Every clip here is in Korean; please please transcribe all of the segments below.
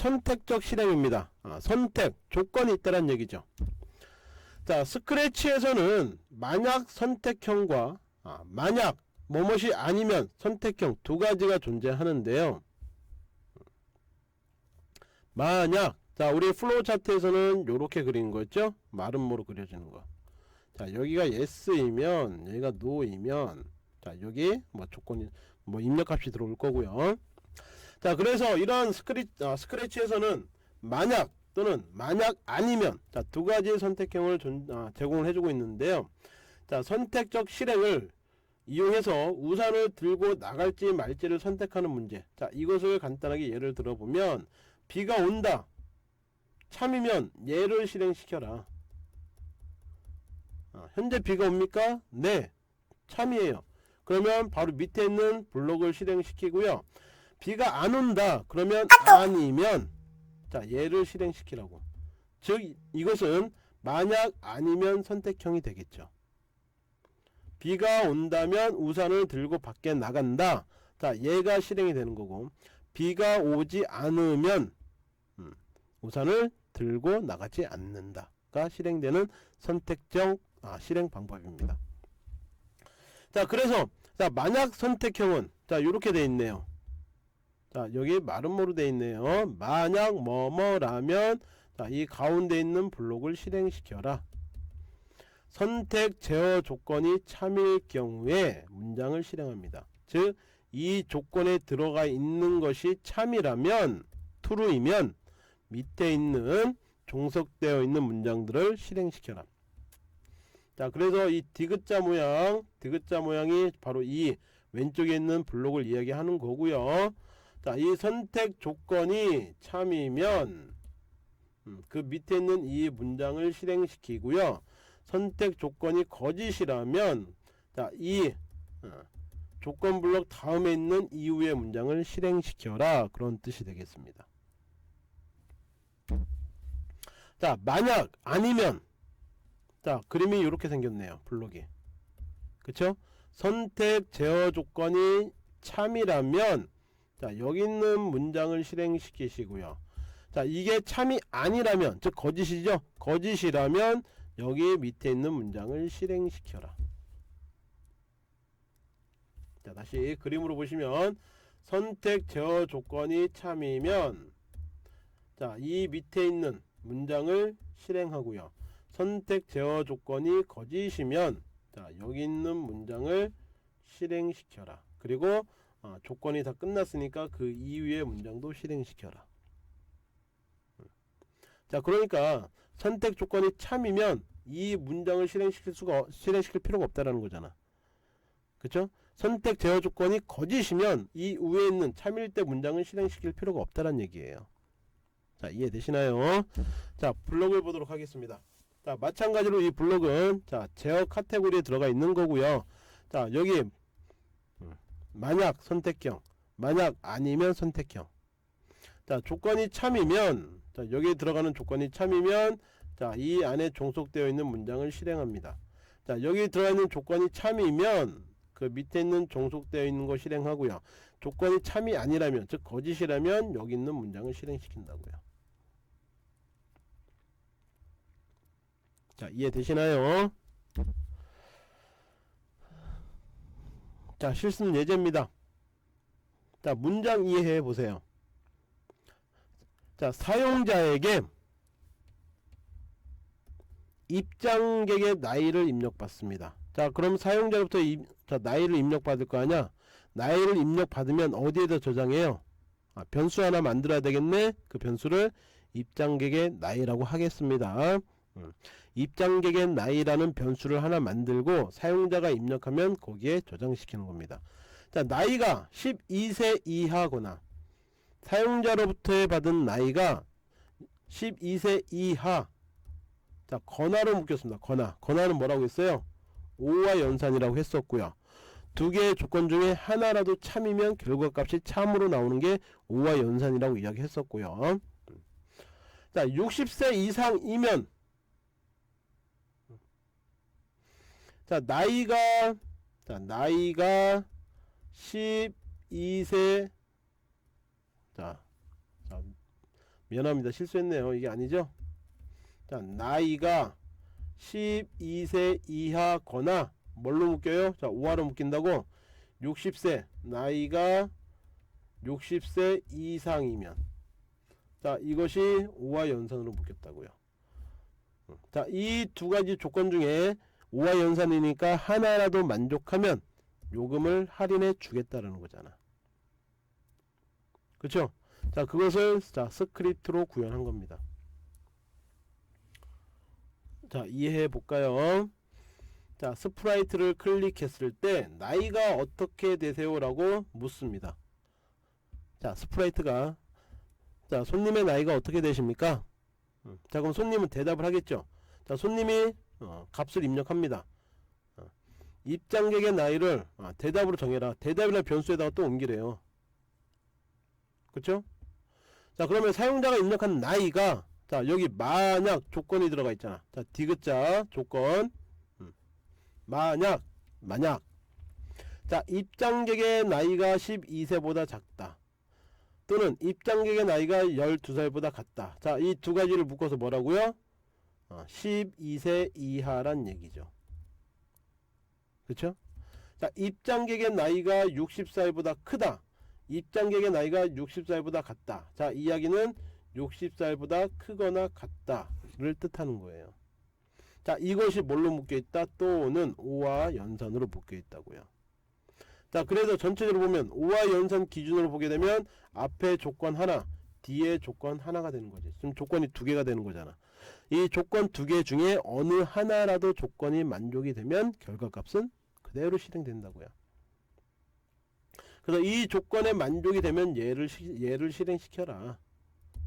선택적 실행입니다. 선택 조건이 있다는 얘기죠. 자, 스크래치에서는 만약 선택형과 만약 뭐뭇이 아니면 선택형 두 가지가 존재하는데요. 만약, 자, 우리 플로우 차트에서는 요렇게 그린 거죠. 마름모로 그려지는 거. 자, 여기가 yes이면 여기가 no이면, 자, 여기 뭐 조건이 뭐 입력값이 들어올 거고요. 자, 그래서 이런 스크래치에서는 만약 또는 만약 아니면, 자, 두 가지의 선택형을 제공을 해주고 있는데요. 자, 선택적 실행을 이용해서 우산을 들고 나갈지 말지를 선택하는 문제. 자, 이것을 간단하게 예를 들어보면, 비가 온다, 참이면 얘를 실행시켜라. 현재 비가 옵니까? 네, 참이에요. 그러면 바로 밑에 있는 블록을 실행시키고요. 비가 안 온다 그러면 아니면, 자, 얘를 실행시키라고. 즉 이것은 만약 아니면 선택형이 되겠죠. 비가 온다면 우산을 들고 밖에 나간다. 자, 얘가 실행이 되는 거고, 비가 오지 않으면 우산을 들고 나가지 않는다가 실행되는 선택적 실행 방법입니다. 자, 그래서 자, 만약 선택형은 자, 요렇게 돼 있네요. 자, 여기 마름모로 돼 있네요. 만약 뭐뭐라면, 자, 이 가운데 있는 블록을 실행시켜라. 선택 제어 조건이 참일 경우에 문장을 실행합니다. 즉 이 조건에 들어가 있는 것이 참이라면, true이면 밑에 있는 종속되어 있는 문장들을 실행시켜라. 자, 그래서 이 디귿자 모양이 바로 이 왼쪽에 있는 블록을 이야기하는 거고요. 자, 이 선택 조건이 참이면 그 밑에 있는 이 문장을 실행시키고요. 선택 조건이 거짓이라면, 자, 이 조건 블록 다음에 있는 이후의 문장을 실행시켜라, 그런 뜻이 되겠습니다. 자, 만약 아니면, 자, 그림이 이렇게 생겼네요. 블록이. 그쵸? 선택 제어 조건이 참이라면, 자, 여기 있는 문장을 실행시키시고요. 자, 이게 참이 아니라면, 즉 거짓이죠. 거짓이라면 여기 밑에 있는 문장을 실행시켜라. 자, 다시 그림으로 보시면 선택 제어 조건이 참이면, 자, 이 밑에 있는 문장을 실행하고요. 선택 제어 조건이 거짓이면, 자, 여기 있는 문장을 실행시켜라. 그리고 조건이 다 끝났으니까 그 이후의 문장도 실행시켜라. 자, 그러니까 선택 조건이 참이면 이 문장을 실행시킬 필요가 없다라는 거잖아. 그쵸? 선택 제어 조건이 거짓이면 이 위에 있는 참일 때 문장을 실행시킬 필요가 없다는 얘기예요. 자, 이해되시나요? 자, 블록을 보도록 하겠습니다. 자, 마찬가지로 이 블록은, 자, 제어 카테고리에 들어가 있는 거고요. 자, 여기 만약 선택형, 만약 아니면 선택형. 자, 조건이 참이면, 자, 여기에 들어가는 조건이 참이면, 자, 이 안에 종속되어 있는 문장을 실행합니다. 자, 여기 들어가 있는 조건이 참이면 그 밑에 있는 종속되어 있는 거 실행하고요. 조건이 참이 아니라면, 즉 거짓이라면 여기 있는 문장을 실행시킨다고요. 자, 이해되시나요? 자, 실습 예제입니다. 자, 문장 이해해 보세요. 자, 사용자에게 입장객의 나이를 입력받습니다. 자, 그럼 사용자로부터 자, 나이를 입력받을 거 아니야? 나이를 입력받으면 어디에다 저장해요? 변수 하나 만들어야 되겠네. 그 변수를 입장객의 나이라고 하겠습니다. 입장객의 나이라는 변수를 하나 만들고 사용자가 입력하면 거기에 저장시키는 겁니다. 자, 나이가 12세 이하거나 사용자로부터 받은 나이가 12세 이하, 자, 건하로 묶였습니다. 건하는 뭐라고 했어요? O와 연산이라고 했었고요. 두 개의 조건 중에 하나라도 참이면 결과값이 참으로 나오는 게 O와 연산이라고 이야기했었고요. 자, 60세 이상이면, 자, 나이가 12세, 자, 미안합니다. 실수했네요. 이게 아니죠? 자, 나이가 12세 이하거나 뭘로 묶여요? 자, 5하로 묶인다고. 60세, 나이가 60세 이상이면, 자, 이것이 5화 연산으로 묶였다고요. 자, 이 두 가지 조건 중에 5화 연산이니까 하나라도 만족하면 요금을 할인해 주겠다라는 거잖아. 그쵸? 자, 그것을 자 스크립트로 구현한 겁니다. 자, 이해해 볼까요? 자, 스프라이트를 클릭했을 때 나이가 어떻게 되세요? 라고 묻습니다. 자, 스프라이트가, 자, 손님의 나이가 어떻게 되십니까? 자, 그럼 손님은 대답을 하겠죠. 자, 손님이 값을 입력합니다. 입장객의 나이를 대답으로 정해라. 대답이나 변수에다가 또 옮기래요. 그쵸? 자, 그러면 사용자가 입력한 나이가, 자, 여기 만약 조건이 들어가 있잖아. 자, 디귿자 조건, 만약. 자, 입장객의 나이가 12세보다 작다, 또는 입장객의 나이가 12살보다 같다. 자, 이 두 가지를 묶어서 뭐라고요? 12세 이하란 얘기죠. 그쵸? 자, 입장객의 나이가 60살보다 크다, 입장객의 나이가 60살보다 같다. 자, 이 이야기는 60살보다 크거나 같다를 뜻하는 거예요. 자, 이것이 뭘로 묶여있다? 또는 5화 연산으로 묶여있다고요. 자, 그래서 전체적으로 보면 5화 연산 기준으로 보게 되면 앞에 조건 하나, 뒤에 조건 하나가 되는 거지. 지금 조건이 두 개가 되는 거잖아. 이 조건 두 개 중에 어느 하나라도 조건이 만족이 되면 결과값은 그대로 실행된다고요. 그래서 이 조건에 만족이 되면 얘를 실행시켜라.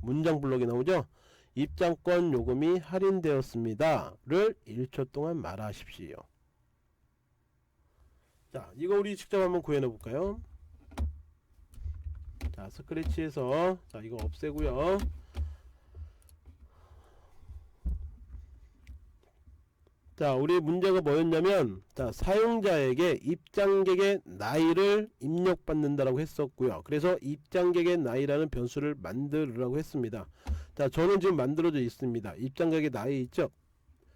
문장 블록에 나오죠. 입장권 요금이 할인되었습니다 를 1초 동안 말하십시오. 자, 이거 우리 직접 한번 구현해 볼까요? 자, 스크래치에서, 자, 이거 없애고요. 자, 우리 문제가 뭐였냐면, 자, 사용자에게 입장객의 나이를 입력받는다라고 했었고요. 그래서 입장객의 나이라는 변수를 만들으라고 했습니다. 자, 저는 지금 만들어져 있습니다. 입장객의 나이 있죠?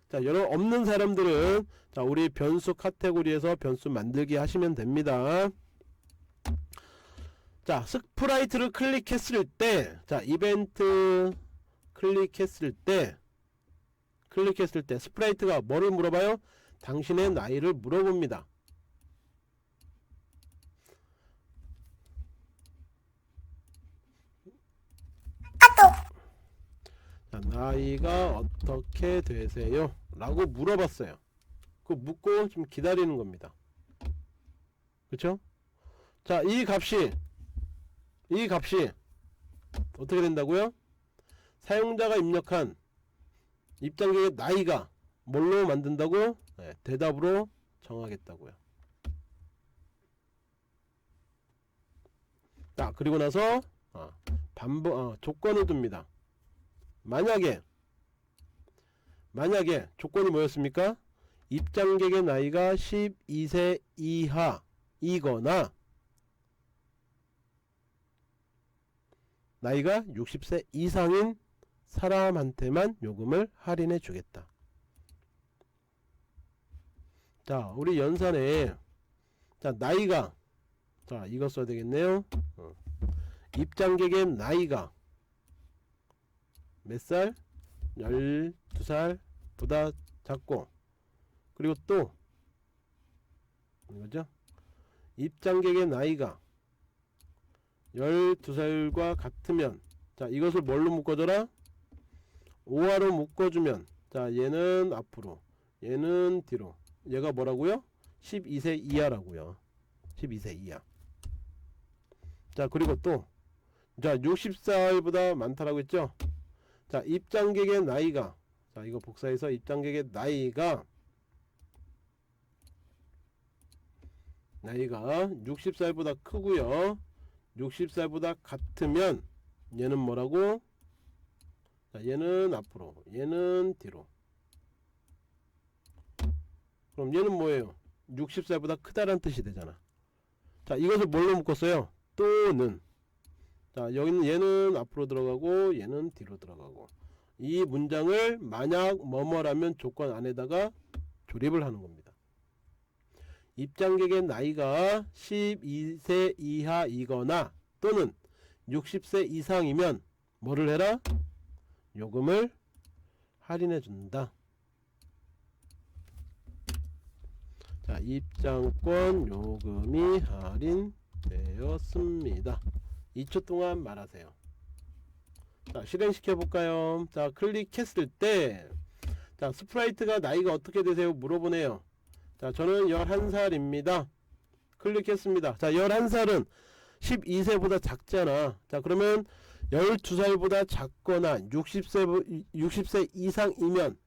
자, 여러분 없는 사람들은, 자, 우리 변수 카테고리에서 변수 만들기 하시면 됩니다. 자, 스프라이트를 클릭했을 때, 자, 이벤트 클릭했을 때 스프라이트가 뭐를 물어봐요? 당신의 나이를 물어봅니다. 자, 나이가 어떻게 되세요? 라고 물어봤어요. 그거 묻고 좀 기다리는 겁니다. 그쵸? 자, 이 값이 어떻게 된다고요? 사용자가 입력한 입장객의 나이가 뭘로 만든다고? 네, 대답으로 정하겠다고요. 자, 그리고 나서 조건을 둡니다. 만약에 조건이 뭐였습니까? 입장객의 나이가 12세 이하이거나 나이가 60세 이상인 사람한테만 요금을 할인해 주겠다. 자, 우리 연산에, 자, 나이가, 자, 이거 써야 되겠네요. 입장객의 나이가 몇 살? 12살보다 작고, 그리고 또 이거죠? 입장객의 나이가 12살과 같으면, 자, 이것을 뭘로 묶어줘라? 5화로 묶어주면, 자, 얘는 앞으로, 얘는 뒤로, 얘가 뭐라고요? 12세 이하라고요. 12세 이하. 자, 그리고 또, 자, 60살보다 많다라고 했죠? 자, 입장객의 나이가, 자, 이거 복사해서 입장객의 나이가 60살보다 크고요. 60살보다 같으면 얘는 뭐라고? 자, 얘는 앞으로, 얘는 뒤로. 그럼 얘는 뭐예요? 60살보다 크다란 뜻이 되잖아. 자, 이것을 뭘로 묶었어요? 또는. 자, 여기는 얘는 앞으로 들어가고 얘는 뒤로 들어가고, 이 문장을 만약 뭐뭐라면 조건 안에다가 조립을 하는 겁니다. 입장객의 나이가 12세 이하이거나 또는 60세 이상이면 뭐를 해라? 요금을 할인해 준다. 자, 입장권 요금이 할인되었습니다. 2초 동안 말하세요. 자, 실행시켜 볼까요? 자, 클릭했을 때, 자, 스프라이트가 나이가 어떻게 되세요? 물어보네요. 자, 저는 11살입니다. 클릭했습니다. 자, 11살은 12세보다 작잖아. 자, 그러면 12살보다 작거나 60세 이상이면,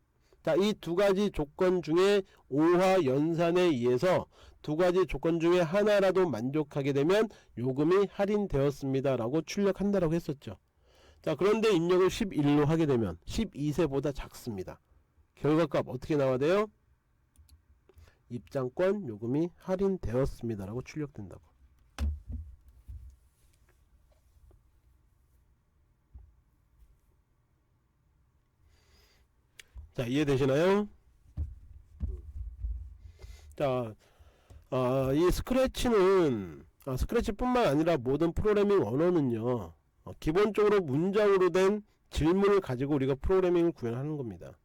자, 이 두 가지 조건 중에 5화 연산에 의해서 두 가지 조건 중에 하나라도 만족하게 되면 요금이 할인되었습니다 라고 출력한다라고 했었죠. 자, 그런데 입력을 11로 하게 되면 12세보다 작습니다. 결과값 어떻게 나와야 돼요? 입장권 요금이 할인되었습니다 라고 출력된다고. 자, 이해되시나요? 자, 이 스크래치는 스크래치뿐만 아니라 모든 프로그래밍 언어는요, 기본적으로 문장으로 된 질문을 가지고 우리가 프로그래밍을 구현하는 겁니다.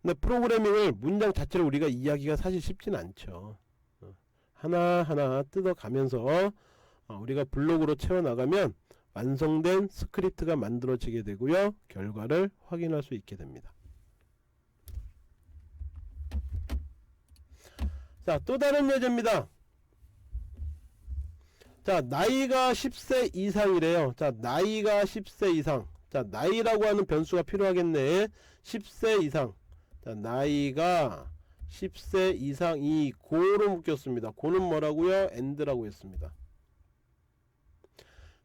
근데 프로그래밍을 문장 자체를 우리가 이해하기가 사실 쉽진 않죠. 하나하나 뜯어가면서 우리가 블록으로 채워나가면 완성된 스크립트가 만들어지게 되고요, 결과를 확인할 수 있게 됩니다. 자, 또 다른 예제입니다. 자, 나이가 10세 이상이래요. 자, 나이가 10세 이상. 자, 나이라고 하는 변수가 필요하겠네. 10세 이상. 자, 나이가 10세 이상이 고로 묶였습니다. 고는 뭐라고요? and라고 했습니다.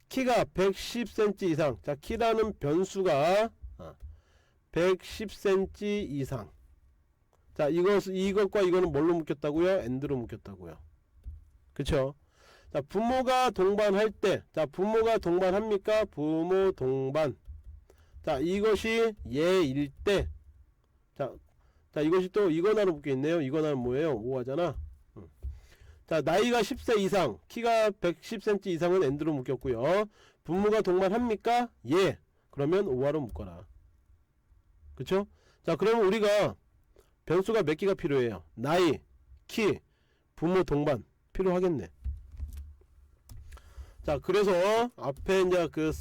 키가 110cm 이상. 자, 키라는 변수가 110cm 이상. 자, 이것과 이거는 뭘로 묶였다고요? and로 묶였다고요. 그쵸? 자, 부모가 동반할 때, 자, 부모가 동반합니까? 부모 동반. 자, 이것이 예일 때, 자, 이것이 또 이거나로 묶여있네요. 이거나는 뭐예요? 5화잖아. 자, 나이가 10세 이상, 키가 110cm 이상은 and로 묶였고요. 부모가 동반합니까? 예. 그러면 5화로 묶어라. 그쵸? 자, 그러면 우리가 변수가 몇 개가 필요해요? 나이, 키, 부모 동반 필요하겠네. 자, 그래서 앞에 이제 그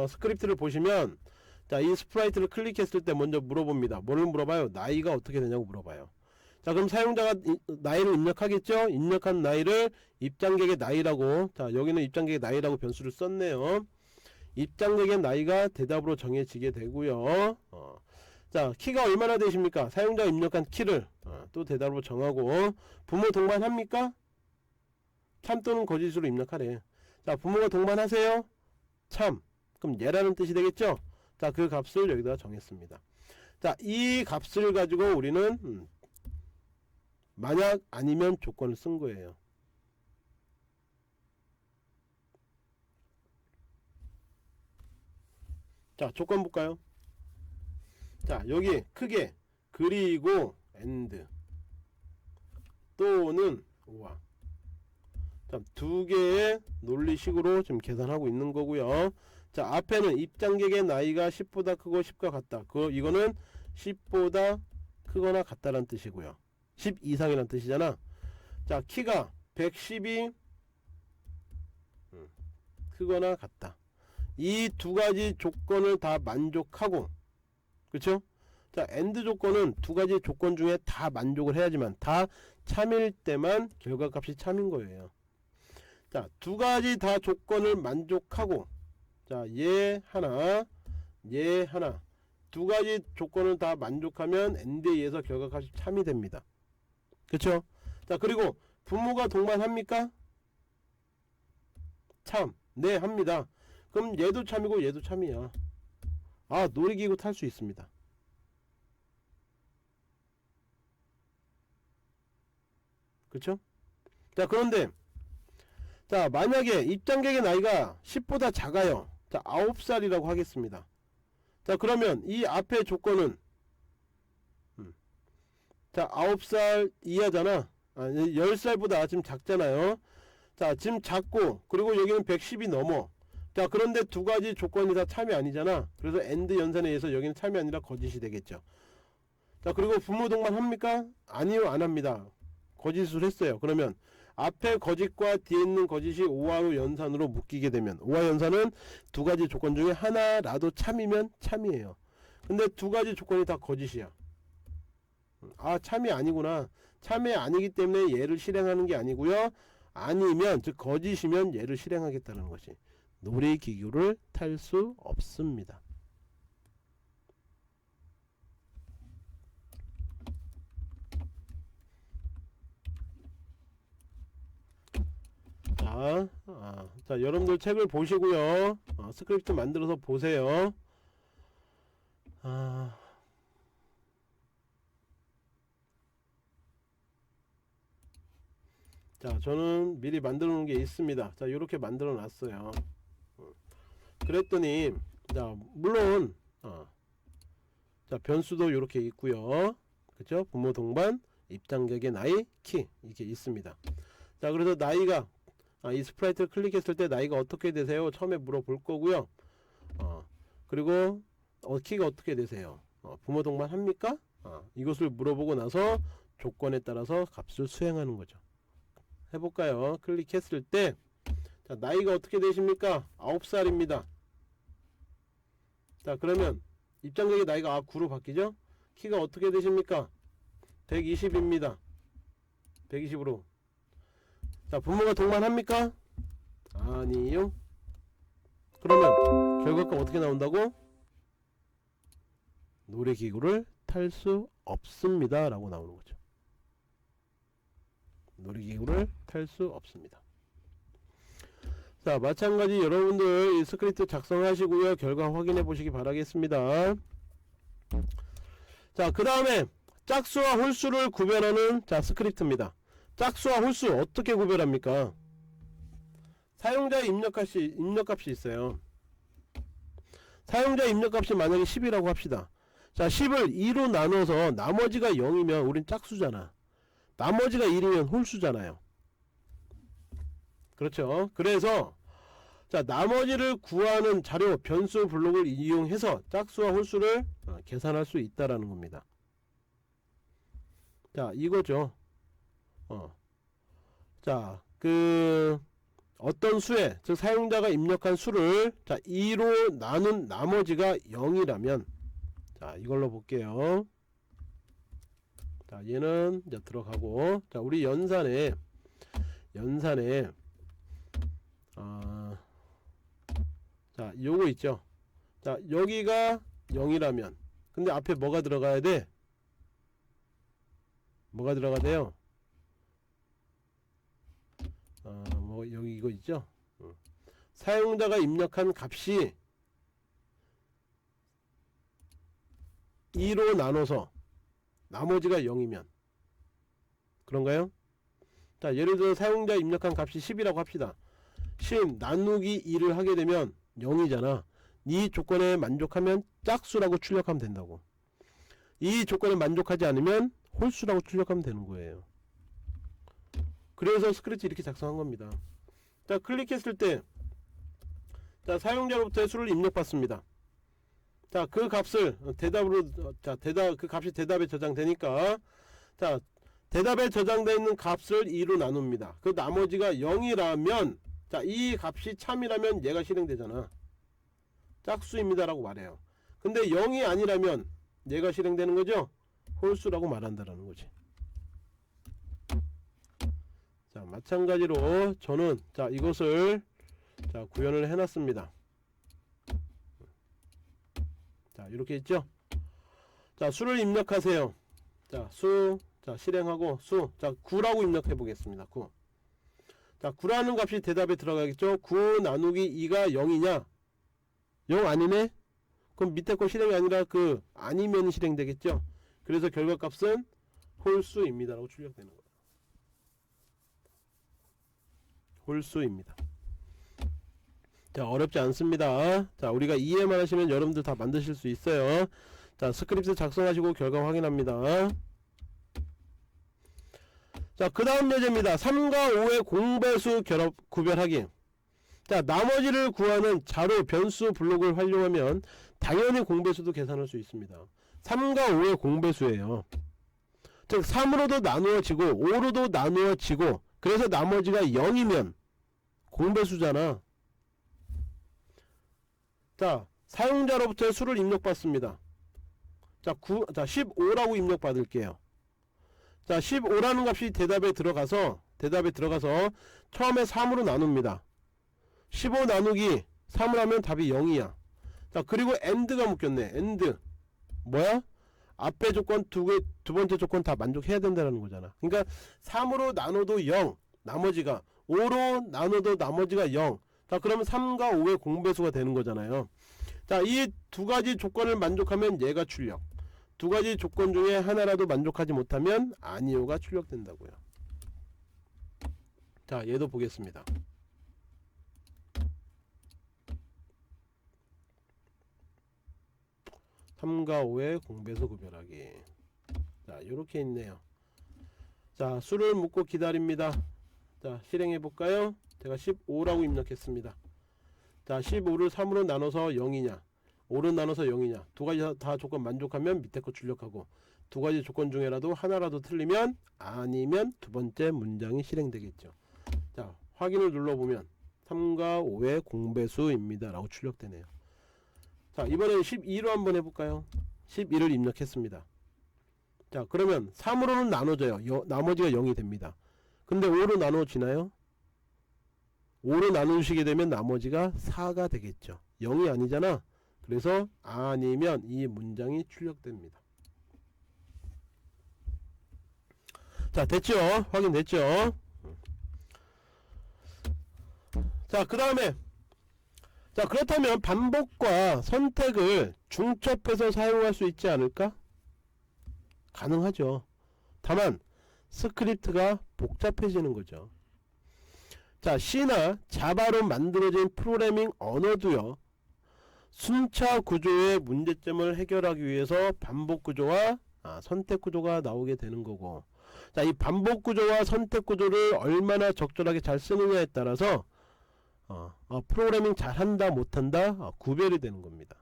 스크립트를 보시면, 자, 이 스프라이트를 클릭했을 때 먼저 물어봅니다. 뭐를 물어봐요? 나이가 어떻게 되냐고 물어봐요. 자, 그럼 사용자가 나이를 입력하겠죠? 입력한 나이를 입장객의 나이라고, 자, 여기는 입장객의 나이라고 변수를 썼네요. 입장객의 나이가 대답으로 정해지게 되고요. 자, 키가 얼마나 되십니까? 사용자가 입력한 키를 또 대답으로 정하고, 부모 동반합니까? 참 또는 거짓으로 입력하래. 자, 부모가 동반하세요? 참. 그럼 예라는 뜻이 되겠죠? 자, 그 값을 여기다 정했습니다. 자, 이 값을 가지고 우리는 만약 아니면 조건을 쓴 거예요. 자, 조건 볼까요? 자, 여기 크게 그리고 and 또는 우와. 자, 두 개의 논리식으로 지금 계산하고 있는 거고요. 자, 앞에는 입장객의 나이가 10보다 크고 10과 같다. 이거는 10보다 크거나 같다라는 뜻이고요. 10 이상이라는 뜻이잖아. 자, 키가 110이 크거나 같다. 이 두 가지 조건을 다 만족하고, 그쵸? 자, AND 조건은 두 가지 조건 중에 다 만족을 해야지만, 다 참일 때만 결과값이 참인 거예요. 자, 두 가지 다 조건을 만족하고, 자, 얘 하나, 얘 하나, 두 가지 조건을 다 만족하면 AND에 의해서 결과값이 참이 됩니다. 그쵸? 자, 그리고 부모가 동반합니까? 참. 네, 합니다. 그럼 얘도 참이고 얘도 참이야. 놀이기구 탈 수 있습니다. 그쵸? 자, 그런데 자, 만약에 입장객의 나이가 10보다 작아요. 자, 9살이라고 하겠습니다. 자, 그러면 이 앞에 조건은 자, 9살 이하잖아. 10살보다 지금 작잖아요. 자, 지금 작고, 그리고 여기는 110이 넘어. 자, 그런데 두 가지 조건이 다 참이 아니잖아. 그래서 AND 연산에 의해서 여기는 참이 아니라 거짓이 되겠죠. 자, 그리고 부모 동반 합니까? 아니요, 안 합니다. 거짓을 했어요. 그러면 앞에 거짓과 뒤에 있는 거짓이 오화 연산으로 묶이게 되면, 오화 연산은 두 가지 조건 중에 하나라도 참이면 참이에요. 근데 두 가지 조건이 다 거짓이야. 아, 참이 아니구나. 참이 아니기 때문에 얘를 실행하는 게 아니고요. 아니면, 즉 거짓이면 얘를 실행하겠다는 것이. 놀이기구를 탈 수 없습니다. 자, 여러분들 책을 보시고요. 스크립트 만들어서 보세요. 자, 저는 미리 만들어 놓은 게 있습니다. 자, 요렇게 만들어 놨어요. 그랬더니, 자, 물론, 자, 변수도 요렇게 있고요. 그죠? 부모 동반, 입장객의 나이, 키, 이렇게 있습니다. 자, 그래서 나이가, 이 스프라이트를 클릭했을 때 나이가 어떻게 되세요? 처음에 물어볼 거고요. 그리고, 키가 어떻게 되세요? 부모 동반 합니까? 이것을 물어보고 나서 조건에 따라서 값을 수행하는 거죠. 해볼까요? 클릭했을 때, 자, 나이가 어떻게 되십니까? 9살입니다. 자, 그러면 입장객의 나이가 9로 바뀌죠? 키가 어떻게 되십니까? 120입니다. 120으로. 자, 부모가 동반합니까? 아니요. 그러면 결과가 어떻게 나온다고? 놀이기구를 탈 수 없습니다 라고 나오는 거죠. 놀이기구를 탈 수 없습니다. 자, 마찬가지 여러분들 이 스크립트 작성하시고요. 결과 확인해 보시기 바라겠습니다. 자, 그 다음에 짝수와 홀수를 구별하는 자 스크립트입니다. 짝수와 홀수 어떻게 구별합니까? 사용자의 입력값이 있어요. 사용자 입력값이 만약에 10이라고 합시다. 자, 10을 2로 나눠서 나머지가 0이면 우린 짝수잖아. 나머지가 1이면 홀수잖아요. 그렇죠. 그래서 자, 나머지를 구하는 자료 변수 블록을 이용해서 짝수와 홀수를 계산할 수 있다라는 겁니다. 자, 이거죠. 자, 어떤 수에, 즉 사용자가 입력한 수를 자 2로 나눈 나머지가 0이라면, 자, 이걸로 볼게요. 자, 얘는 이제 들어가고, 자, 우리 연산에 자, 요거 있죠. 자, 여기가 0이라면, 근데 앞에 뭐가 들어가야 돼? 뭐가 들어가야 돼요? 뭐 여기 이거 있죠. 사용자가 입력한 값이 2로 나눠서 나머지가 0이면 그런가요? 자, 예를 들어 사용자 입력한 값이 10이라고 합시다. 10 나누기 2를 하게 되면 0이잖아. 이 조건에 만족하면 짝수라고 출력하면 된다고. 이 조건에 만족하지 않으면 홀수라고 출력하면 되는 거예요. 그래서 스크립트 이렇게 작성한 겁니다. 자, 클릭했을 때, 자, 사용자로부터의 수를 입력받습니다. 자, 그 값을 대답으로, 자, 그 값이 대답에 저장되니까, 자, 대답에 저장되어 있는 값을 2로 나눕니다. 그 나머지가 0이라면, 자, 이 값이 참이라면 얘가 실행되잖아. 짝수입니다 라고 말해요. 근데 0이 아니라면 얘가 실행되는 거죠. 홀수라고 말한다라는 거지. 자, 마찬가지로 저는 자, 이것을 자, 구현을 해놨습니다. 자, 이렇게 있죠. 자, 수를 입력하세요. 자, 자, 실행하고 자, 9라고 입력해 보겠습니다. 9. 자, 9라는 값이 대답에 들어가겠죠. 9 나누기 2가 0이냐? 0 아니네? 그럼 밑에 거 실행이 아니라 아니면 실행되겠죠. 그래서 결과값은 홀수입니다 라고 출력되는 거예요. 홀수입니다. 자, 어렵지 않습니다. 자, 우리가 이해만 하시면 여러분들 다 만드실 수 있어요. 자, 스크립트 작성하시고 결과 확인합니다. 자, 그 다음 예제입니다. 3과 5의 공배수 결합 구별하기. 자, 나머지를 구하는 자료 변수 블록을 활용하면 당연히 공배수도 계산할 수 있습니다. 3과 5의 공배수예요. 즉 3으로도 나누어지고 5로도 나누어지고 그래서 나머지가 0이면 공배수잖아. 자, 사용자로부터 수를 입력받습니다. 자, 15라고 입력받을게요. 자, 15라는 값이 대답에 들어가서 처음에 3으로 나눕니다. 15 나누기 3을 하면 답이 0이야. 자, 그리고 AND가 묶였네. AND 뭐야? 앞에 조건 두 번째 조건 다 만족해야 된다는 거잖아. 그러니까 3으로 나눠도 0, 나머지가 5로 나눠도 나머지가 0. 자, 그러면 3과 5의 공배수가 되는 거잖아요. 자, 이 두 가지 조건을 만족하면 얘가 출력. 두 가지 조건 중에 하나라도 만족하지 못하면 아니오가 출력된다고요. 자, 얘도 보겠습니다. (3과 5의) 공배수 구별하기. 자, 요렇게 있네요. 자, 수를 묻고 기다립니다. 자, 실행해 볼까요? 제가 15라고 입력했습니다. 자, 15를 3으로 나눠서 0이냐 5로 나눠서 0이냐 두 가지 다 조건 만족하면 밑에 거 출력하고 두 가지 조건 중에라도 하나라도 틀리면 아니면 두 번째 문장이 실행되겠죠. 자, 확인을 눌러보면 3과 5의 공배수입니다 라고 출력되네요. 자, 이번에는 12로 한번 해볼까요? 12를 입력했습니다. 자, 그러면 3으로는 나눠져요. 나머지가 0이 됩니다. 근데 5로 나눠지나요? 5로 나누시게 되면 나머지가 4가 되겠죠. 0이 아니잖아. 그래서 아니면 이 문장이 출력됩니다. 자, 됐죠? 확인됐죠? 자, 그 다음에 자, 그렇다면 반복과 선택을 중첩해서 사용할 수 있지 않을까? 가능하죠. 다만 스크립트가 복잡해지는 거죠. 자, C나 자바로 만들어진 프로그래밍 언어도요, 순차 구조의 문제점을 해결하기 위해서 반복 구조와 선택 구조가 나오게 되는 거고, 자, 이 반복 구조와 선택 구조를 얼마나 적절하게 잘 쓰느냐에 따라서 프로그래밍 잘한다 못한다 구별이 되는 겁니다.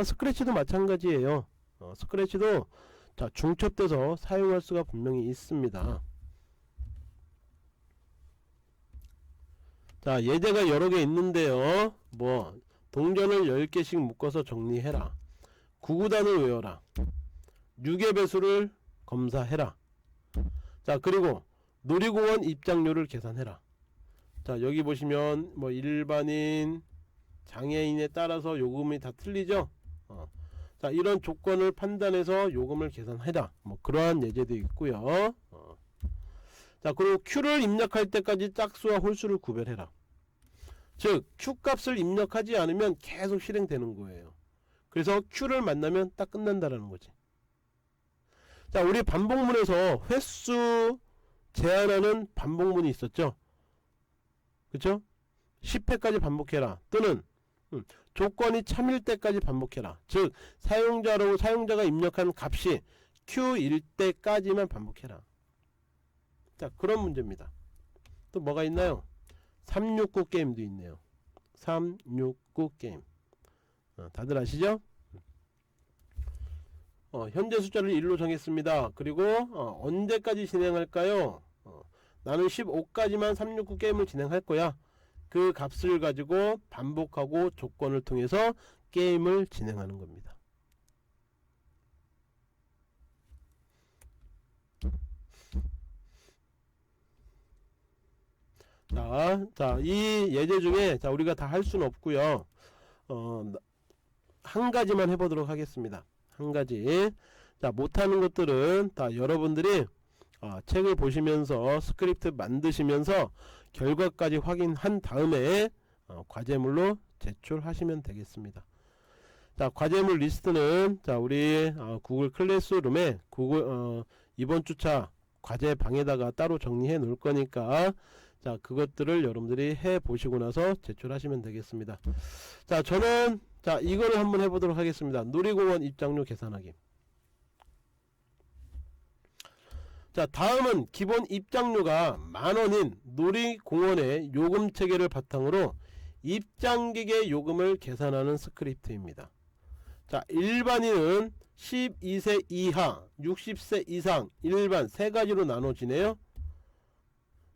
스크래치도 마찬가지예요. 스크래치도 자, 중첩돼서 사용할 수가 분명히 있습니다. 자, 예제가 여러 개 있는데요. 뭐 동전을 10개씩 묶어서 정리해라, 구구단을 외워라, 6의 배수를 검사해라. 자, 그리고 놀이공원 입장료를 계산해라. 자, 여기 보시면 뭐 일반인, 장애인에 따라서 요금이 다 틀리죠. 자, 이런 조건을 판단해서 요금을 계산해라. 뭐 그러한 예제도 있고요. 자, 그리고 Q를 입력할 때까지 짝수와 홀수를 구별해라. 즉 Q 값을 입력하지 않으면 계속 실행되는 거예요. 그래서 Q를 만나면 딱 끝난다라는 거지. 자, 우리 반복문에서 횟수 제한하는 반복문이 있었죠. 그쵸? 10회까지 반복해라. 또는 조건이 참일 때까지 반복해라. 즉 사용자가 입력한 값이 Q일 때까지만 반복해라. 자, 그런 문제입니다. 또 뭐가 있나요? 369 게임도 있네요. 369 게임. 다들 아시죠? 현재 숫자를 1로 정했습니다. 그리고 언제까지 진행할까요? 나는 15까지만 369 게임을 진행할 거야. 그 값을 가지고 반복하고 조건을 통해서 게임을 진행하는 겁니다. 자, 이 예제 중에 우리가 다 할 수는 없고요. 한 가지만 해보도록 하겠습니다. 한 가지. 자, 못하는 것들은 다 여러분들이 책을 보시면서 스크립트 만드시면서 결과까지 확인한 다음에 과제물로 제출하시면 되겠습니다. 자, 과제물 리스트는 자, 우리 구글 클래스룸에 이번 주차 과제 방에다가 따로 정리해 놓을 거니까 자, 그것들을 여러분들이 해 보시고 나서 제출하시면 되겠습니다. 자, 저는 자, 이거를 한번 해보도록 하겠습니다. 놀이공원 입장료 계산하기. 자, 다음은 기본 입장료가 만원인 놀이공원의 요금 체계를 바탕으로 입장객의 요금을 계산하는 스크립트입니다. 자, 일반인은 12세 이하, 60세 이상, 일반 세 가지로 나눠지네요.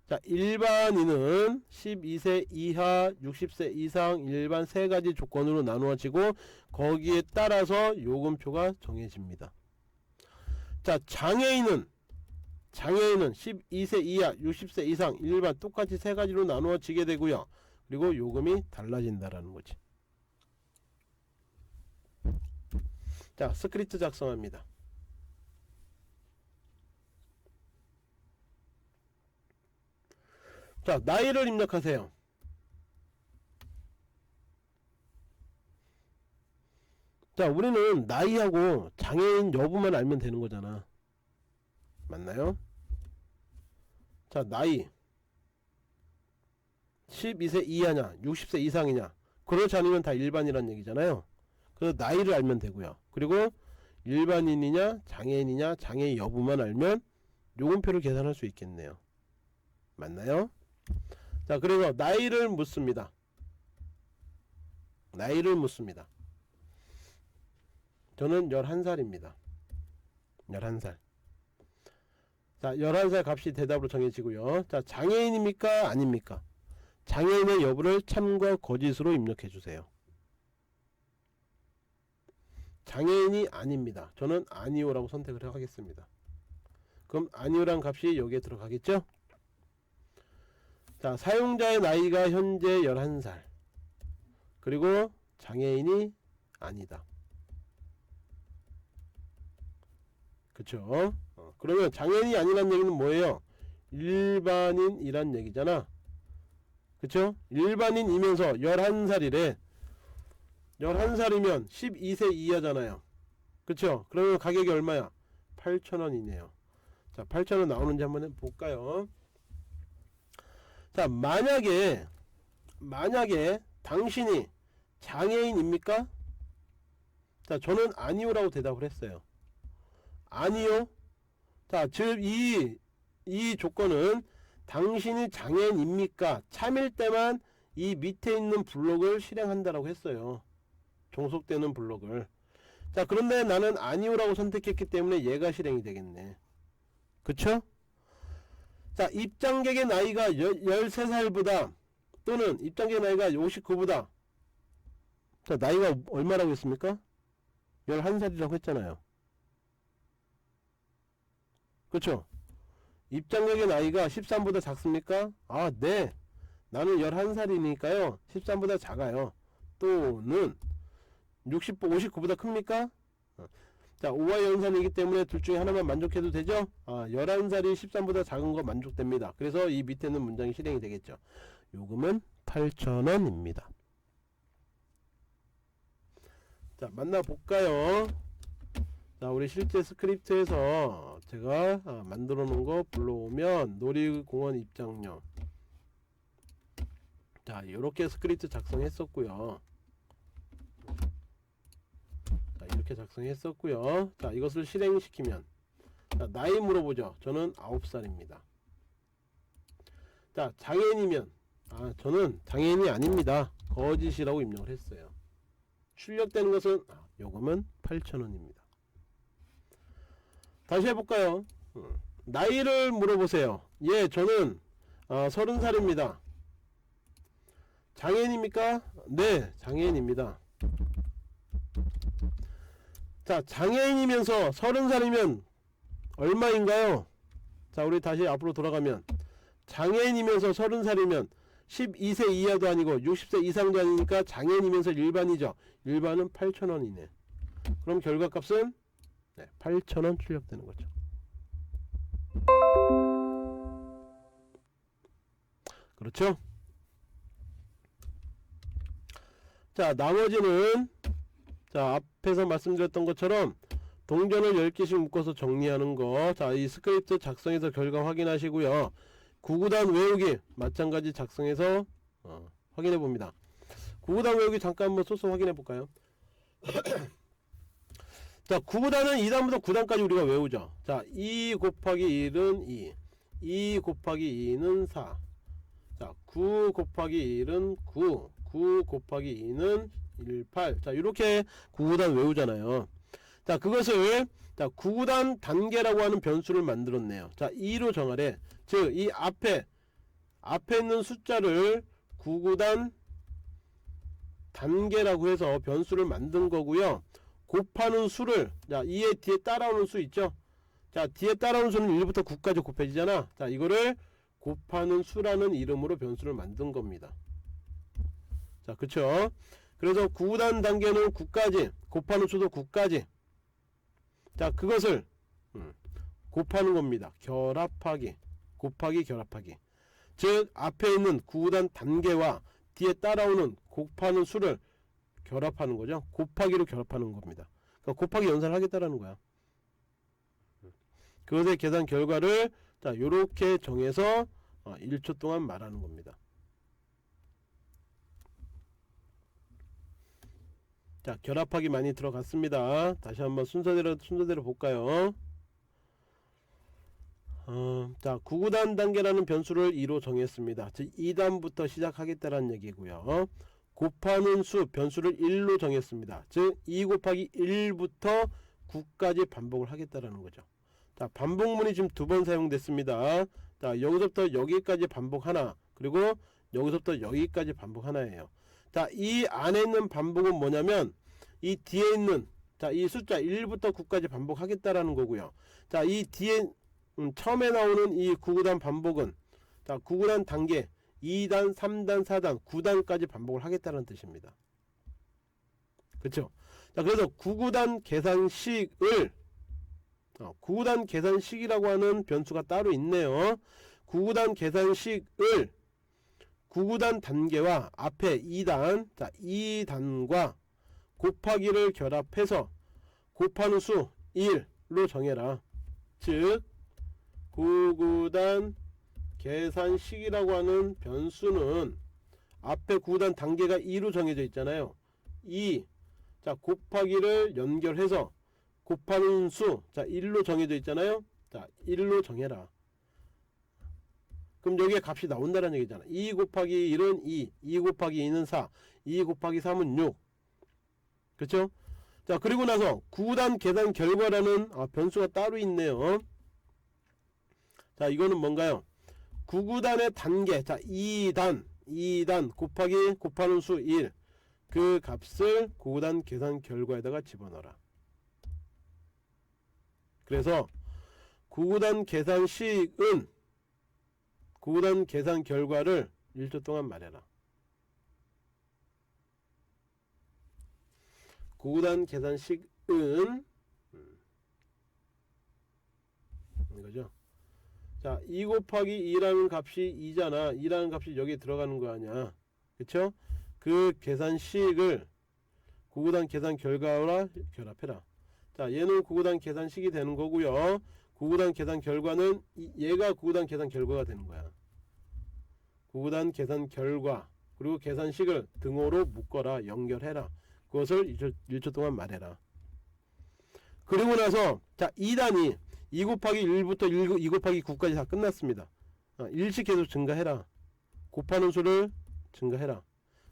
자, 일반인은 12세 이하, 60세 이상, 일반 세 가지 조건으로 나누어지고 거기에 따라서 요금표가 정해집니다. 자, 장애인은 12세 이하, 60세 이상, 일반 똑같이 세 가지로 나누어지게 되고요. 그리고 요금이 달라진다라는 거지. 자, 스크립트 작성합니다. 자, 나이를 입력하세요. 자, 우리는 나이하고 장애인 여부만 알면 되는 거잖아. 맞나요? 자, 나이 12세 이하냐 60세 이상이냐, 그렇지 않으면 다 일반이란 얘기잖아요. 그래서 나이를 알면 되고요. 그리고 일반인이냐 장애인이냐 장애 여부만 알면 요금표를 계산할 수 있겠네요. 맞나요? 자, 그래서 나이를 묻습니다. 나이를 묻습니다. 저는 11살입니다. 11살. 자, 11살 값이 대답으로 정해지고요. 자, 장애인입니까? 아닙니까? 장애인의 여부를 참과 거짓으로 입력해 주세요. 장애인이 아닙니다. 저는 아니오라고 선택을 하겠습니다. 그럼 아니오란 값이 여기에 들어가겠죠? 자, 사용자의 나이가 현재 11살. 그리고 장애인이 아니다. 그쵸? 그러면 장애인이 아니란 얘기는 뭐예요? 일반인이란 얘기잖아. 그쵸? 일반인이면서 11살이래. 11살이면 12세 이하잖아요. 그쵸? 그러면 가격이 얼마야? 8,000원이네요. 자, 8,000원 나오는지 한번 볼까요? 자, 만약에 당신이 장애인입니까? 자, 저는 아니오라고 대답을 했어요. 아니요. 자, 즉 이 조건은 당신이 장애인입니까? 참일 때만 이 밑에 있는 블록을 실행한다라고 했어요. 종속되는 블록을. 자, 그런데 나는 아니오라고 선택했기 때문에 얘가 실행이 되겠네. 그쵸? 자, 입장객의 나이가 13살보다 또는 입장객의 나이가 59보다, 자, 나이가 얼마라고 했습니까? 11살이라고 했잖아요. 그쵸? 입장객의 나이가 13보다 작습니까? 아, 네. 나는 11살이니까요 13보다 작아요. 또는 59보다 큽니까? 자, 5와 연산이기 때문에 둘 중에 하나만 만족해도 되죠? 11살이 13보다 작은 거 만족됩니다. 그래서 이 밑에는 문장이 실행이 되겠죠. 요금은 8,000원입니다. 자, 만나볼까요? 자, 우리 실제 스크립트에서 제가 만들어 놓은 거 불러오면 놀이공원 입장료. 자, 이렇게 스크립트 작성했었고요. 자, 이렇게 작성했었고요. 자, 이것을 실행시키면, 자, 나이 물어보죠. 저는 9살입니다. 자, 장애인이면, 저는 장애인이 아닙니다. 거짓이라고 입력을 했어요. 출력되는 것은 요금은 8,000원입니다. 다시 해볼까요? 나이를 물어보세요. 예, 저는 30살입니다. 장애인입니까? 네, 장애인입니다. 자, 장애인이면서 30살이면 얼마인가요? 자, 우리 다시 앞으로 돌아가면, 장애인이면서 30살이면 12세 이하도 아니고 60세 이상도 아니니까 장애인이면서 일반이죠. 일반은 8,000원이네. 그럼 결과값은 8,000원 출력되는 거죠. 그렇죠? 자, 나머지는, 자, 앞에서 말씀드렸던 것처럼 동전을 10개씩 묶어서 정리하는 거. 자, 이 스크립트 작성해서 결과 확인하시고요. 구구단 외우기 마찬가지 작성해서 확인해 봅니다. 구구단 외우기 잠깐 한번 소스 확인해 볼까요? 자, 9구단은 2단부터 9단까지 우리가 외우죠. 자, 2 곱하기 1은 2, 2 곱하기 2는 4, 자, 9 곱하기 1은 9, 9 곱하기 2는 18. 자, 이렇게 9구단 외우잖아요. 자, 그것을 자, 9구단 단계라고 하는 변수를 만들었네요. 자, 2로 정하래. 즉, 이 앞에 있는 숫자를 9구단 단계라고 해서 변수를 만든 거고요. 곱하는 수를, 자, 2의 뒤에 따라오는 수 있죠. 자, 뒤에 따라오는 수는 1부터 9까지 곱해지잖아. 자, 이거를 곱하는 수라는 이름으로 변수를 만든 겁니다. 자, 그쵸? 그래서 9구단 단계는 9까지, 곱하는 수도 9까지. 자, 그것을 곱하는 겁니다. 결합하기, 곱하기, 결합하기. 즉, 앞에 있는 9구단 단계와 뒤에 따라오는 곱하는 수를 결합하는 거죠. 곱하기로 결합하는 겁니다. 그러니까 곱하기 연산을 하겠다라는 거야. 그것의 계산 결과를 자, 요렇게 정해서 1초 동안 말하는 겁니다. 자, 결합하기 많이 들어갔습니다. 다시 한번 순서대로 볼까요? 자, 9구단 단계라는 변수를 2로 정했습니다. 즉 2단부터 시작하겠다라는 얘기고요. 곱하는 수 변수를 1로 정했습니다. 즉 2 곱하기 1부터 9까지 반복을 하겠다라는 거죠. 자, 반복문이 지금 2번 사용됐습니다. 자, 여기서부터 여기까지 반복 하나, 그리고 여기서부터 여기까지 반복 하나예요. 자, 이 안에 있는 반복은 뭐냐면 이 뒤에 있는 자, 이 숫자 1부터 9까지 반복하겠다라는 거고요. 자, 이 뒤에 처음에 나오는 이 9구단 반복은 자, 9구단 단계 2단, 3단, 4단, 9단까지 반복을 하겠다는 뜻입니다. 그쵸? 자, 그래서 9구단 계산식을 9구단 계산식이라고 하는 변수가 따로 있네요. 9구단 계산식을 9구단 단계와 앞에 2단, 자, 2단과 곱하기를 결합해서 곱하는 수 1로 정해라. 즉 9구단 계산식이라고 하는 변수는 앞에 9구단 단계가 2로 정해져 있잖아요. 2, 자, 곱하기를 연결해서 곱하는 수, 자, 1로 정해져 있잖아요. 자, 1로 정해라. 그럼 여기에 값이 나온다는 얘기잖아. 2 곱하기 1은 2, 2 곱하기 2는 4, 2 곱하기 3은 6. 그쵸? 자, 그리고 나서 9구단 계산 결과라는 변수가 따로 있네요. 자, 이거는 뭔가요? 9구단의 단계, 자, 2단 곱하기 곱하는 수 1, 그 값을 9구단 계산 결과에다가 집어넣어라. 그래서 9구단 계산식은 9구단 계산 결과를 1초 동안 말해라. 9구단 계산식은 이거죠. 자, 2 곱하기 2라는 값이 2잖아. 2라는 값이 여기에 들어가는 거 아니야. 그쵸? 그 계산식을 9구단 계산 결과와 결합해라. 자, 얘는 9구단 계산식이 되는 거고요. 9구단 계산 결과는 얘가 9구단 계산 결과가 되는 거야. 9구단 계산 결과 그리고 계산식을 등호로 묶어라. 연결해라. 그것을 1초 동안 말해라. 그리고 나서 자, 2단이 2 곱하기 1부터 2 곱하기 9까지 다 끝났습니다. 일씩 계속 증가해라. 곱하는 수를 증가해라.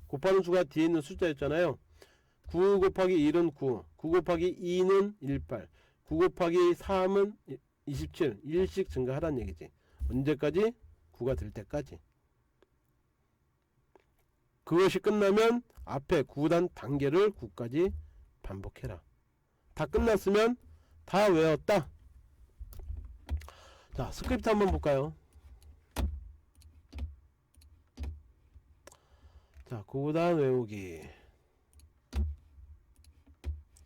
곱하는 수가 뒤에 있는 숫자였잖아요. 9 곱하기 1은 9, 9 곱하기 2는 18, 9 곱하기 3은 27, 1씩 증가하라는 얘기지. 언제까지? 9가 될 때까지. 그것이 끝나면 앞에 9단 단계를 9까지 반복해라. 다 끝났으면 다 외웠다. 자, 스크립트 한번 볼까요? 자, 9단 외우기.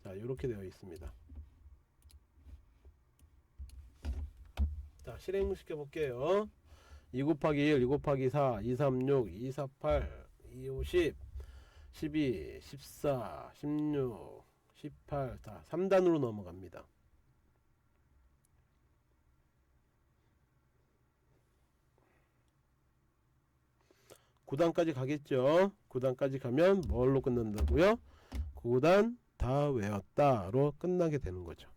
자, 이렇게 되어 있습니다. 자, 실행시켜 볼게요. 2 곱하기 1, 2 곱하기 4, 2, 3, 6, 2, 4, 8, 2, 5, 10, 12, 14, 16, 18. 자, 3단으로 넘어갑니다. 9단까지 가겠죠. 9단까지 가면 뭘로 끝난다고요? 9단 다 외웠다로 끝나게 되는 거죠.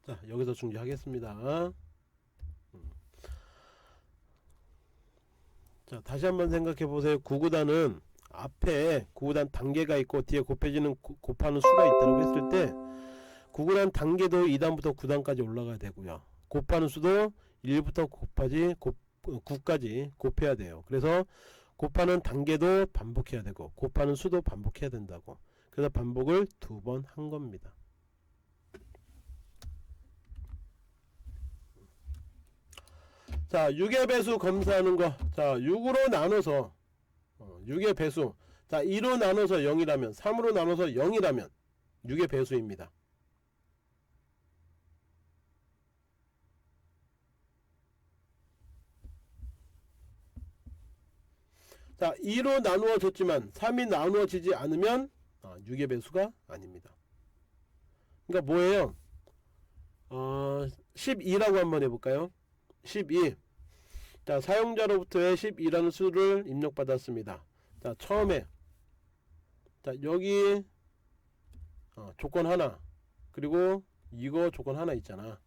자, 여기서 중지하겠습니다. 자, 다시 한번 생각해 보세요. 9구단은 앞에 9구단 단계가 있고 뒤에 곱해지는 곱하는 수가 있다고 했을 때 9구단 단계도 2단부터 9단까지 올라가야 되고요. 곱하는 수도 1부터 9까지 곱해야 돼요. 그래서 곱하는 단계도 반복해야 되고 곱하는 수도 반복해야 된다고. 그래서 반복을 2번 한 겁니다. 자, 6의 배수 검사하는 거. 자, 6으로 나눠서 6의 배수. 자, 2로 나눠서 0이라면 3으로 나눠서 0이라면 6의 배수입니다. 자, 2로 나누어졌지만 3이 나누어지지 않으면 6의 배수가 아닙니다. 그러니까 뭐예요? 12라고 한번 해볼까요? 12. 자, 사용자로부터의 12라는 수를 입력받았습니다. 자, 처음에 자, 여기 조건 하나, 그리고 이거 조건 하나 있잖아.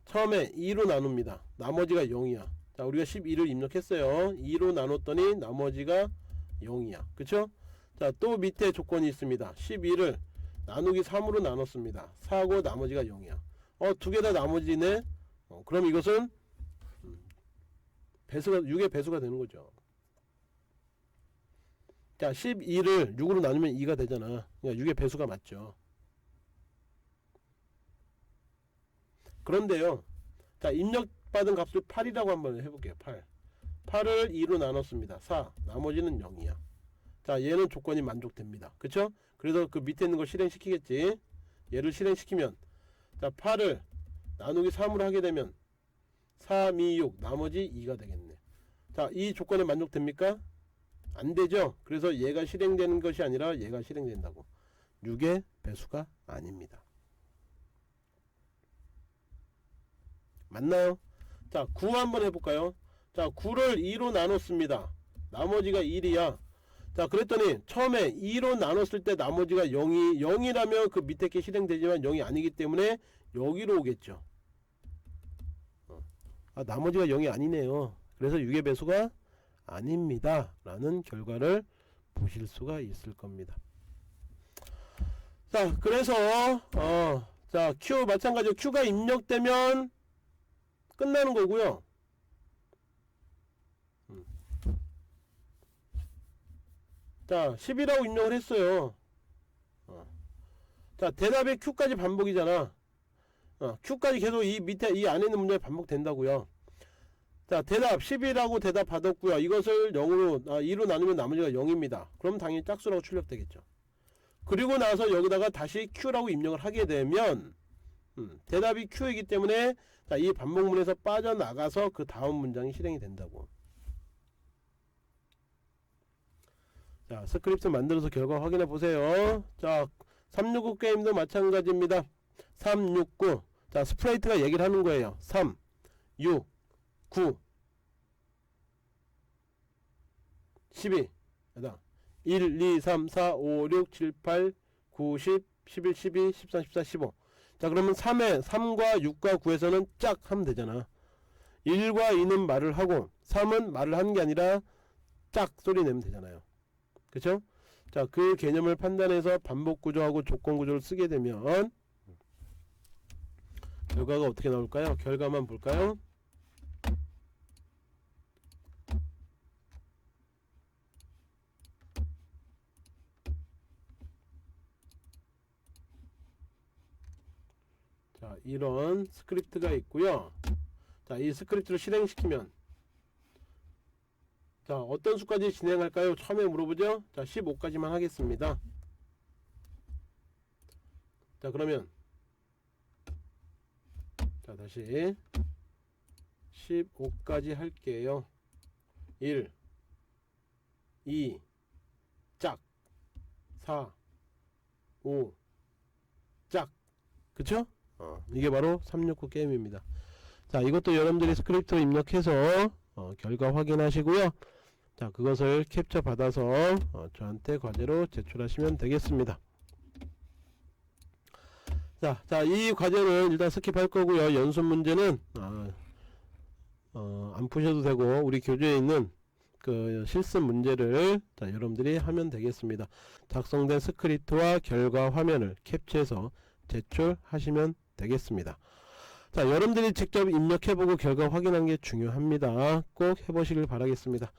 처음에 2로 나눕니다. 나머지가 0이야. 자, 우리가 12를 입력했어요. 2로 나눴더니 나머지가 0이야. 그쵸? 자, 또 밑에 조건이 있습니다. 12를 나누기 3으로 나눴습니다. 4고 나머지가 0이야. 두 개 다 나머지네. 그럼 이것은 배수가 6의 배수가 되는 거죠. 자, 12를 6으로 나누면 2가 되잖아. 그러니까 6의 배수가 맞죠. 그런데요, 자, 입력받은 값을 8이라고 한번 해볼게요. 8을 2로 나눴습니다. 4, 나머지는 0이야. 자, 얘는 조건이 만족됩니다. 그쵸? 그래서 그 밑에 있는 걸 실행시키겠지. 얘를 실행시키면, 자, 8을 나누기 3으로 하게 되면 3, 2, 6, 나머지 2가 되겠네. 자, 이 조건에 만족됩니까? 안 되죠? 그래서 얘가 실행되는 것이 아니라 얘가 실행된다고. 6의 배수가 아닙니다. 맞나요? 자, 9 한번 해볼까요? 자, 9를 2로 나눴습니다. 나머지가 1이야. 자, 그랬더니 처음에 2로 나눴을 때 나머지가 0이라면 그 밑에 게 실행되지만 0이 아니기 때문에 여기로 오겠죠. 나머지가 0이 아니네요. 그래서 6의 배수가 아닙니다 라는 결과를 보실 수가 있을 겁니다. 자, 그래서 자, Q 마찬가지로 Q가 입력되면 끝나는 거고요. 자, 10이라고 입력을 했어요. 자, 대답이 Q까지 반복이잖아. Q까지 계속 이 밑에 이 안에 있는 문제가 반복된다고요. 자, 대답 10이라고 대답 받았고요. 이것을 0으로 2로 나누면 나머지가 0입니다. 그럼 당연히 짝수라고 출력되겠죠. 그리고 나서 여기다가 다시 Q라고 입력을 하게 되면 대답이 Q이기 때문에 자, 이 반복문에서 빠져나가서 그 다음 문장이 실행이 된다고. 자, 스크립트 만들어서 결과 확인해 보세요. 자, 369 게임도 마찬가지입니다. 369. 자, 스프라이트가 얘기를 하는 거예요. 3, 6, 9, 12. 1, 2, 3, 4, 5, 6, 7, 8, 9, 10, 11, 12, 13, 14, 15. 자, 그러면 3과 6과 9에서는 짝 하면 되잖아. 1과 2는 말을 하고 3은 말을 하는 게 아니라 짝 소리 내면 되잖아요. 그쵸? 자, 그 개념을 판단해서 반복 구조하고 조건 구조를 쓰게 되면 결과가 어떻게 나올까요? 결과만 볼까요? 자, 이런 스크립트가 있고요. 자, 이 스크립트를 실행시키면 자, 어떤 수까지 진행할까요? 처음에 물어보죠. 자, 15까지만 하겠습니다. 자, 그러면 자, 다시 15까지 할게요. 1, 2, 짝, 4, 5, 짝. 그쵸? 이게 바로 369 게임입니다. 자, 이것도 여러분들이 스크립트로 입력해서 결과 확인하시고요. 자, 그것을 캡처 받아서 저한테 과제로 제출하시면 되겠습니다. 자, 이 과제는 일단 스킵할 거고요. 연습 문제는 안 푸셔도 되고 우리 교재에 있는 그 실습 문제를 자, 여러분들이 하면 되겠습니다. 작성된 스크립트와 결과 화면을 캡처해서 제출하시면 되겠습니다. 자, 여러분들이 직접 입력해보고 결과 확인하는 게 중요합니다. 꼭 해보시길 바라겠습니다.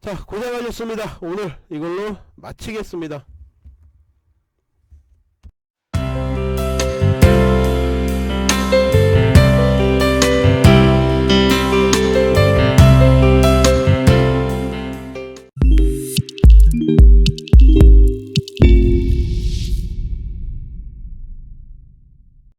자, 고생하셨습니다. 오늘 이걸로 마치겠습니다.